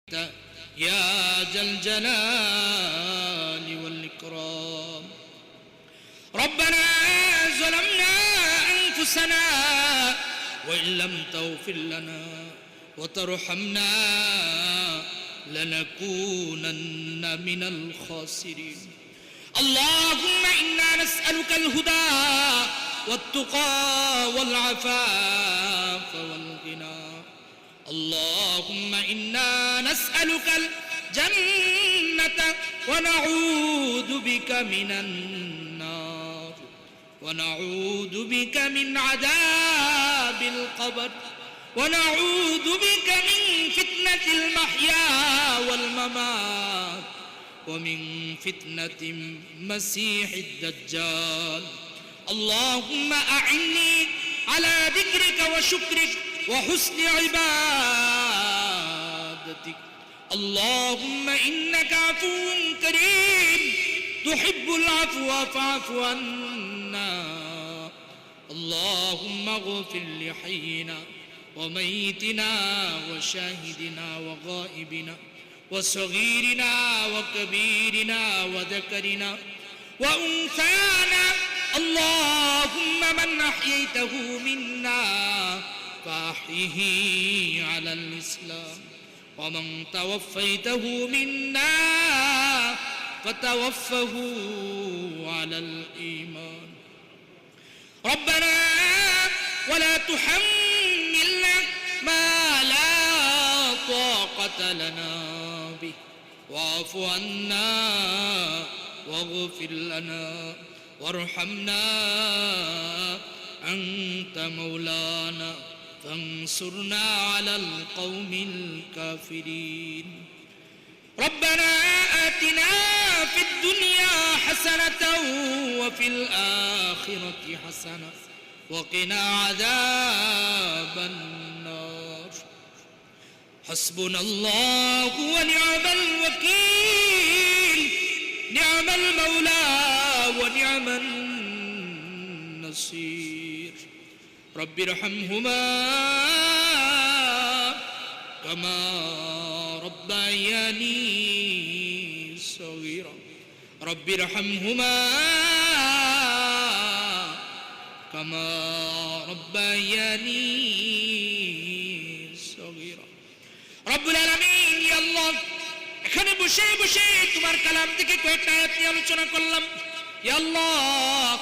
يا ذا الجلال والإكرام. ربنا ظلمنا أنفسنا وإن لم تغفر لنا وترحمنا لنكونن من الخاسرين. اللهم إنا نسألك الهدى والتقى والعفاف والغنى. اللهم إنا نسألك الجنة ونعوذ بك من النار ونعوذ بك من عذاب القبر ونعوذ بك من فتنة المحيا والممات ومن فتنة المسيح الدجال. اللهم أعني على ذكرك وشكرك وحسن عبادتك. اللهم إنك عفو كريم تحب العفو فاعف عنا. اللهم اغفر لحينا وميتنا وشاهدنا وغائبنا وصغيرنا وكبيرنا وذكرنا وأنثانا. اللهم من أحييته منا فأحيه على الإسلام ومن توفيته منا فتوفه على الإيمان. ربنا ولا تحملنا ما لا طاقة لنا به واعف عنا واغفر لنا وارحمنا أنت مولانا فانصرنا على القوم الكافرين. ربنا آتنا في الدنيا حسنة وفي الآخرة حسنة وقنا عذاب النار. حسبنا الله ونعم الوكيل نعم المولى ونعم النصير. رب ارحمهما كما ربياني صغيرا. رب ارحمهما كما ربياني صغيرا. رب العالمين يا الله এখানে বসে বসে তোমার কালাম থেকে কয়েকটা আয়াত নিয়ে আলোচনা করলাম। ইয়া আল্লাহ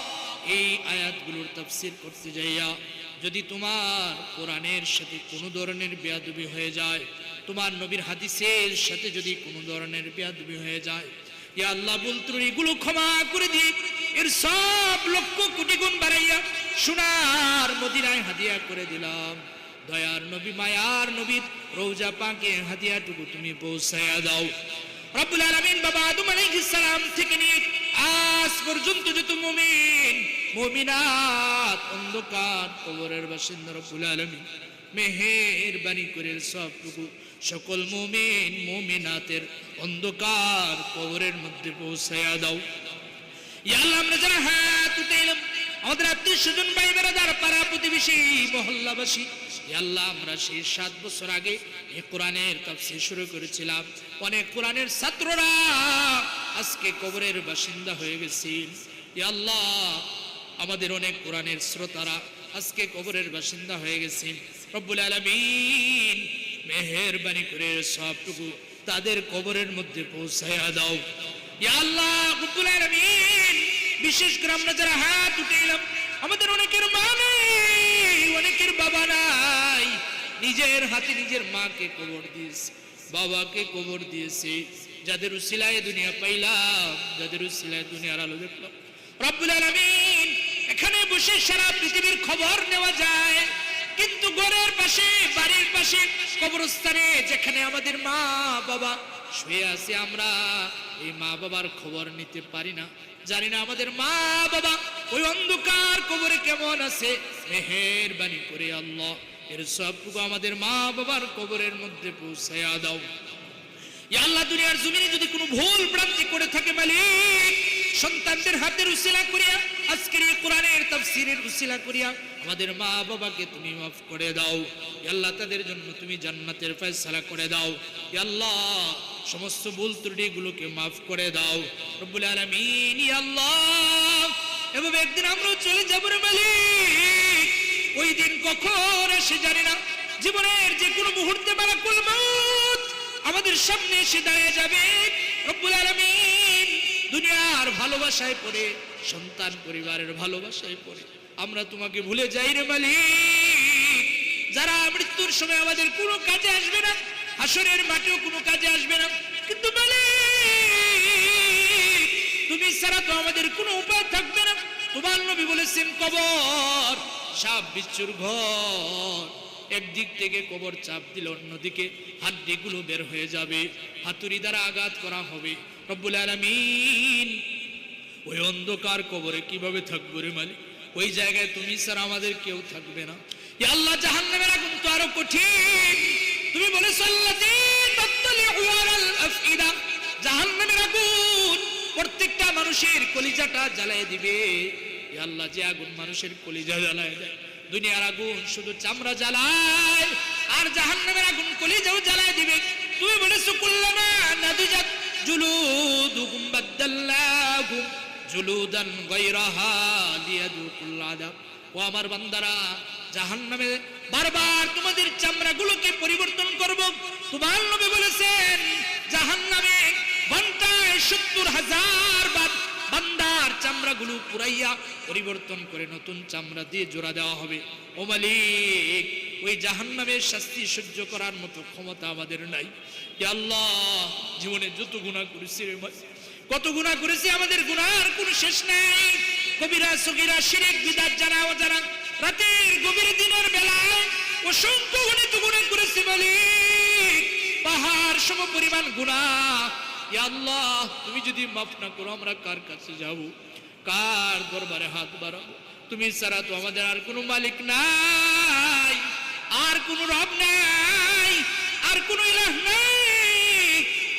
এই আয়াতগুলোর তাফসীর করতে যাইয়া যদি তোমার কোরআনের সাথে কোনো ধরনের বেয়াদবি হয়ে যায়, তোমার নবীর হাদিসের সাথে যদি কোনো ধরনের বেয়াদবি হয়ে যায়, ইয়া আল্লাহ ভুল ত্রুটিগুলো ক্ষমা করে দিয়ে এর সব লক্ষ কোটি গুণ বাড়াইয়া সোনার মদিনায় হাদিয়া করে দিলাম। দয়ার নবী মায়ার নবীর রওজা পাকে হাদিয়াটুকু তুমি পৌঁছায়া দাও। রব্বুল আলামিন বাবা আদম আলাইহিস সালাম থেকে নিয়ে আজ পর্যন্ত যত মুমিন মুমিনাত অন্ধকার কবরের বাসিন্দা রব্বুল আলামিন মেহেরবানি করে সবটুকু সকল মুমিন মুমিনাতের অন্ধকার কবরের মধ্যে পৌঁছায়া দাও। ইয়া আল্লাহ আমরা যারা হাত উঠাইলাম আমাদের আত্মীয় স্বজন ভাই বেরাদার পাড়া প্রতিবেশী মহল্লাবাসী, ইয়া আল্লাহ আমরা সেই 7 বছর আগে এই কোরআনের তাফসীর শুরু করেছিলাম। অনেক কোরআনের ছাত্ররা আজকে কবরের বাসিন্দা হয়ে গেছে। ইয়া আল্লাহ আমাদের অনেক কোরআনের শ্রোতারা আজকে কবরের বাসিন্দা হয়ে গেছে। রব্বুল আলামিন মেহেরবানি করে সবটুকু তাদের কবরের মধ্যে পৌঁছায়া দাও। ইয়া আল্লাহ রব্বুল আলামিন বিশেষ করে আমরা যারা হাত উঠাইলাম আমাদের অনেকের মা নাই, অনেকের বাবা নাই, নিজের হাতে নিজের মাকে কবর দিয়েছে, বাবাকে কবর দিয়েছে। যাদের উসিলায় দুনিয়া পাইলাম, যাদের উসিলায় দুনিয়ার আলো দেখলাম। রব্বুল আলামিন এখানে বসে সারা পৃথিবীর খবর নেওয়া যায়, কিন্তু ঘরের পাশে বাড়ির পাশে কবরস্থানে যেখানে আমাদের মা বাবা শুয়ে আছে আমরা এই মা বাবার খবর নিতে পারি না, জানি না আমাদের মা বাবা ওই অন্ধকার কবরে কেমন আছে। মেহেরবানি করে আল্লাহ এর সবটুকু আমাদের মা বাবার কবরের মধ্যে পৌঁছায়া দাও। ইয়া আল্লাহ দুনিয়ার জমিনে যদি কোনো ভুল ভ্রান্তি করে থাকে মালিক সন্তানদের হাতের উসিলা করিয়া আজকের এই কোরআনের তাফসীরের উসিলা করিয়া আমাদের মা বাবাকে তুমি মাফ করে দাও। ইয়া আল্লাহ তাদের জন্য তুমি জান্নাতের ফয়সালা করে দাও। ইয়া আল্লাহ সমস্ত ভুল ত্রুটিগুলোকে মাফ করে দাও রব্বুল আলামিন। ইয়া আল্লাহ এভাবে একদিন আমরা চলে যাব রে মালিক, ওই দিন কখন আসে জানি না, জীবনের যে কোনো মুহূর্তে মালাকুল মউত আমাদের সামনে এসে দাঁড়িয়ে যাবে রব্বুল আলামিন। দুনিয়ার ভালোবাসায় পড়ে, সন্তান পরিবারের ভালোবাসায় পড়ে আমরা তোমাকে ভুলে যাই রে মালিক। যারা মৃত্যুর সময় আমাদের কোনো কাজে আসবে না, হাসরের মাঠেও কোনো কাজে আসবে না, কিন্তু মালিক তুমি ছাড়া তো আমাদের কোনো উপায় থাকবে না। তোমার নবী বলেছেন কবর সাপ বিচ্ছুর ঘর, একদিক থেকে কবর চাপ দিলে অন্যদিকে হাড্ডিগুলো বের হয়ে যাবে, হাতুড়ি দ্বারা আঘাত করা হবে। রব্বুল আলামিন ওই অন্ধকার কবরে কিভাবে থাকবো রে মালিক? ওই জায়গায় তুমি ছাড়া আমাদের কেউ থাকবে না। ইয়া আল্লাহ জাহান্নামের আগুন তো আরো কঠিন। তুমি বলেছো আল্লাতী তাত্তালিউ আলাল আফইদা, জাহান্নামের আগুন প্রত্যেকটা মানুষের কলিজাটা জ্বালায় দিবে। ইয়া আল্লাহ যে আগুন মানুষের কলিজা জ্বালায় দেয়, দুনিয়ার আগুন শুধু চামড়া জ্বালায়, আর জাহান্নামের আগুন কলিজাও জ্বালায় দিবে। তুমি বলেছো কুল্লামা নাদিজাত জুলুদুহুম বাদদাল্লাহুম জুলুদান গায়রাহা লিয়াদুকুল আযাব। ও আমার বান্দারা, জাহান্নামে বারবার তোমাদের চামড়াগুলোকে পরিবর্তন করব। তোমার নবী বলেছেন জাহান্নামে ঘন্টায় 70,000 বার বান্দার চামড়াগুলো পুরাইয়া পরিবর্তন করে নতুন চামড়া দিয়ে জোড়া দেওয়া হবে। ও মালিক ওই জাহান্নামের শাস্তি সহ্য করার মতো ক্ষমতা আমাদের নাই। ইয়া আল্লাহ জীবনে যত গুনাহ করেছি রে মালিক, কত গুনাহ করেছি, আমাদের গুনার কোনো শেষ নাই। কবিরা সগীরা শিরক বিদআত জানা অজানা রাতের গভীর দিনের বেলায় অসংখ্য গুনাহ করেছি মালিক, পাহাড় সম পরিমাণ গুনাহ। ইয়া আল্লাহ তুমি যদি মাফ না করো আমরা কার কাছে যাব, কার দরবারে হাত বাড়াবো? তুমি ছাড়া তো আমাদের আর কোনো মালিক নাই, আর কোনো রব নাই, আর কোনো ইলাহ নাই।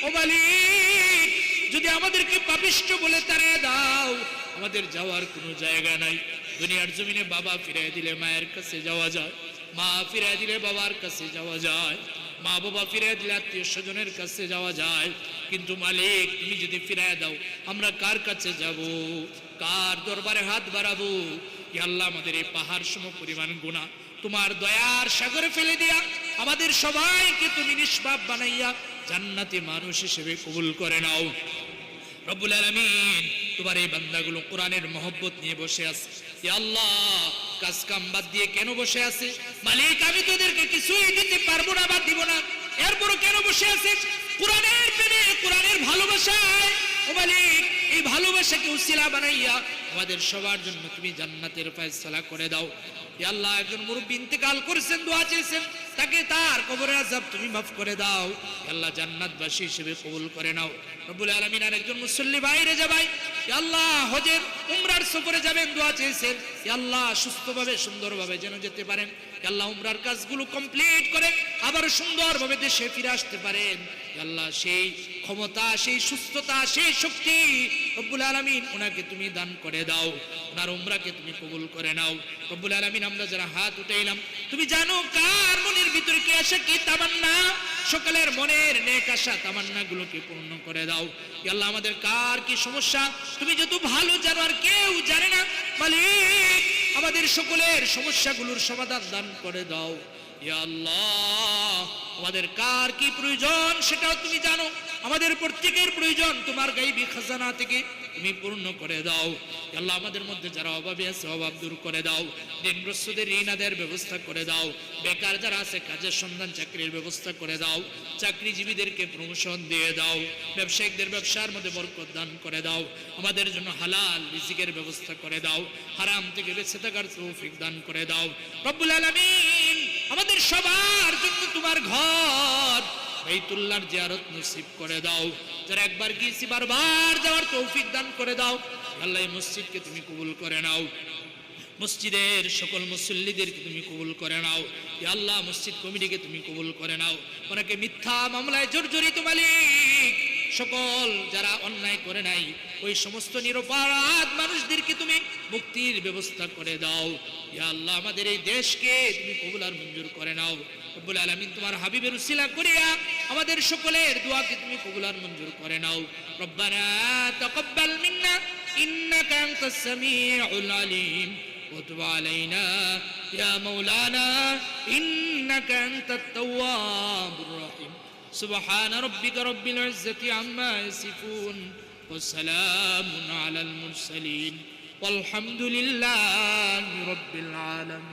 ও মালিক যদি আমাদেরকে পাপিষ্ঠ বলে তাড়িয়ে দাও, আমাদের যাওয়ার কোনো জায়গা নাই। দুনিয়ার জমিনে বাবা ফিরিয়ে দিলে মায়ের কাছে যাওয়া যায়, মা ফিরিয়ে দিলে বাবার কাছে যাওয়া যায়, মা বাবা ফিরিয়ে দিলে আত্মীয় স্বজনের কাছে যাওয়া যায়, কিন্তু মালিক তুমি যদি ফিরিয়ে দাও আমরা কার কাছে যাব, কার দরবারে হাত বাড়াবো? ইয়া আল্লাহ আমাদের এই পাহাড় সম পরিমাণ গুনাহ তোমার দয়ার সাগরে ফেলে দিয়া আমাদের সবাইকে তুমি নিষ্পাপ বানাইয়া জান্নাতি মানুষ হিসেবে কবুল করে নাও। রব্বুল আলামিন তোমার এই বান্দাগুলো কোরআনের মহব্বত নিয়ে বসে আছে। ইয়া আল্লাহ কাজ কাম বাদ দিয়ে কেন বসে আছে? মালিক আমি তোদেরকে কিছুই দিতে পারবো না বা দিব না, এরপরও কেন বসে আছে? কোরআনের প্রেমে, কোরআনের ভালোবাসায়। ও মালিক এই ভালোবাসাকে উসিলা বানাইয়া আমাদের সবার জন্য তুমি জান্নাতের ফয়সালা করে দাও। ইয়া আল্লাহ একজন মুরব্বি ইন্তেকাল করেছেন, দোয়া চেয়েছেন, তাকে তার কবরের আযাব তুমি মাফ করে দাও। ইয়া আল্লাহ জান্নাতবাসী হিসেবে কবুল করে নাও। রব্বুল আলামিন আরেকজন মুসল্লি বাইরে যাবেন, ইয়া আল্লাহ হজের উমরার সফরে যাবেন, দোয়া চেয়েছেন ইয়া আল্লাহ সুস্থভাবে সুন্দরভাবে যেন যেতে পারেন। ইয়া আল্লাহ উমরার কাজগুলো কমপ্লিট করে আবার সুন্দরভাবে দেশে ফিরে আসতে পারেন। ইয়া আল্লাহ সেই ক্ষমতা, সেই সুস্থতা, সেই শক্তি রব্বুল আলামিন ওনাকে তুমি দান করে দাও, ওনার উমরাকে তুমি কবুল করে নাও। রব্বুল আলামিন আমরা যারা হাত উঠাইলাম তুমি জানো কার মনের ভিতরে কি আশা, কি তামান্না, সকলের মনের নেক আশা তামান্না গুলোকে পূর্ণ করে দাও। ইয়া আল্লাহ আমাদের কার কি সমস্যা তুমি যত ভালো জানো, আর কেউ জানে না। মালিক আমাদের সকলের সমস্যাগুলোর সমাধান দান করে দাও। ইয়া আল্লাহ আমাদের কার কি প্রয়োজন সেটাও তুমি জানো, আমাদের প্রত্যেকের প্রয়োজন তোমার গায়বী খাজানা থেকে তুমি পূর্ণ করে দাও। আল্লাহ আমাদের মধ্যে যারা অভাবী আছে অভাব দূর করে দাও, ঋণগ্রস্তদের ঋণ আদায়ের ব্যবস্থা করে দাও, বেকার যারা আছে কাজের সন্ধান চাকরির ব্যবস্থা করে দাও, চাকরিজীবীদেরকে প্রমোশন দিয়ে দাও, ব্যবসায়িকদের ব্যবসার মধ্যে বরকত দান করে দাও, আমাদের জন্য হালাল রিজিকের ব্যবস্থা করে দাও, হারাম থেকে বেঁচে থাকার তৌফিক দান করে দাও। রব্বুল আলামিন আমাদের সবার জন্য তোমার ঘর বাইতুল্লাহর জিয়ারত নসিব করে দাও, যারা একবার গিয়েছি বারবার যাওয়ার তৌফিক দান করে দাও। আল্লাহ এই মসজিদকে তুমি কবুল করে নাও, মসজিদের সকল মুসল্লিদেরকে তুমি কবুল করে নাও। ইয়া আল্লাহ মসজিদ কমিটিকে তুমি কবুল করে নাও। অনেকে মিথ্যা মামলায় জর্জরিত মালিক সকল যারা অন্যায় করে নাই ওই সমস্ত নিরপরাধ মানুষদেরকে তুমি মুক্তির ব্যবস্থা করে দাও। ইয়া আল্লাহ, আমাদের এই দেশকে তুমি কবুল আর মঞ্জুর করে নাও। রব্বুল আলামিন, তোমার হাবিবের উসিলা করিয়া আমাদের সকলের দোয়াকে তুমি কবুল আর মঞ্জুর করে নাও। রব্বানা তাকাব্বাল মিন্না ইন্নাকা আনতাস সামিউল আলিম وتب علينا يا مولانا إنك أنت التواب الرحيم سبحان ربك رب العزة عما يصفون وسلام على المرسلين والحمد لله رب العالمين.